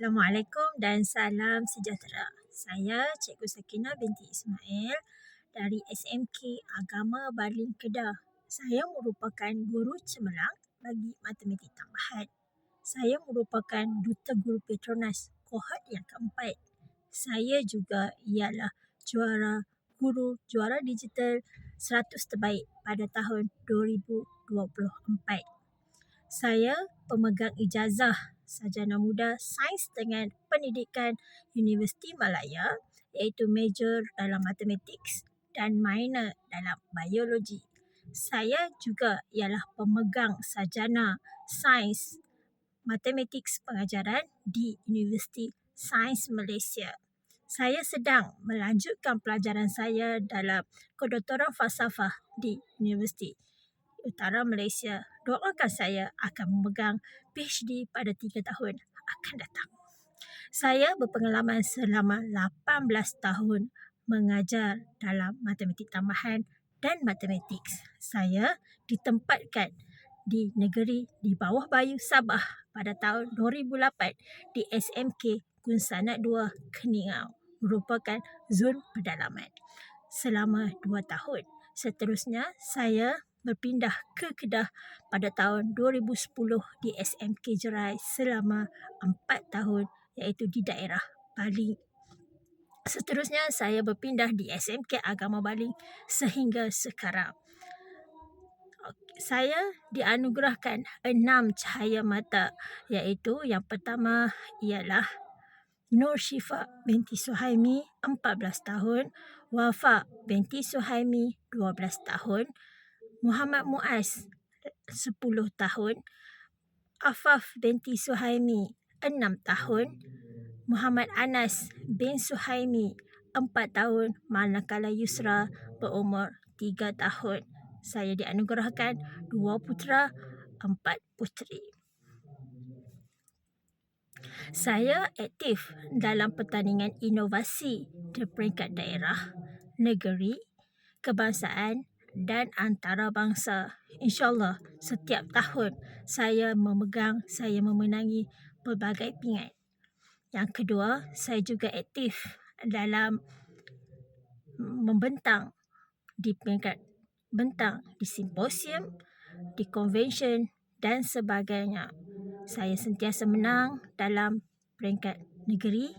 Assalamualaikum dan salam sejahtera. Saya Cikgu Sakinah binti Ismail dari SMK Agama Baling Kedah. Saya merupakan guru cemerlang bagi matematik tambahan. Saya merupakan Duta Guru Petronas kohort yang keempat. Saya juga ialah juara digital 100 terbaik pada tahun 2024. Saya pemegang ijazah sarjana muda Sains dengan Pendidikan Universiti Malaya iaitu major dalam Mathematics dan minor dalam Biologi. Saya juga ialah pemegang sarjana Sains Mathematics Pengajaran di Universiti Sains Malaysia. Saya sedang melanjutkan pelajaran saya dalam kedoktoran falsafah di Universiti Utara Malaysia. Doakan saya akan memegang PhD pada 3 tahun akan datang. Saya berpengalaman selama 18 tahun mengajar dalam matematik tambahan dan matematik. Saya ditempatkan di negeri di bawah Bayu Sabah pada tahun 2008 di SMK Gunsanat 2 Keningau merupakan zon pedalaman selama 2 tahun. Seterusnya saya berpindah ke Kedah pada tahun 2010 di SMK Jerai selama 4 tahun iaitu di daerah Baling. Seterusnya saya berpindah di SMK Agama Baling sehingga sekarang. Saya dianugerahkan 6 cahaya mata iaitu yang pertama ialah Nur Syifa binti Suhaimi 14 tahun, Wafa binti Suhaimi 12 tahun, Muhammad Muaz 10 tahun, Afaf binti Suhaimi 6 tahun, Muhammad Anas bin Suhaimi 4 tahun, manakala Yusra berumur 3 tahun. Saya dianugerahkan 2 putera, 4 puteri. Saya aktif dalam pertandingan inovasi di peringkat daerah, negeri, kebangsaan dan antarabangsa. InsyaAllah setiap tahun saya memenangi pelbagai pingat. Yang kedua, saya juga aktif dalam membentang di peringkat bentang di simposium, di convention dan sebagainya. Saya sentiasa menang dalam peringkat negeri,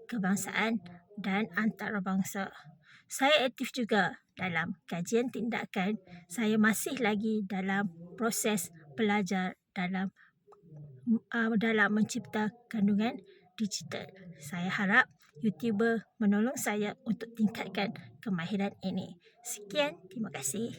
kebangsaan dan antarabangsa. Saya aktif juga dalam kajian tindakan. Saya masih lagi dalam proses belajar dalam mencipta kandungan digital. Saya harap YouTuber menolong saya untuk tingkatkan kemahiran ini. Sekian, terima kasih.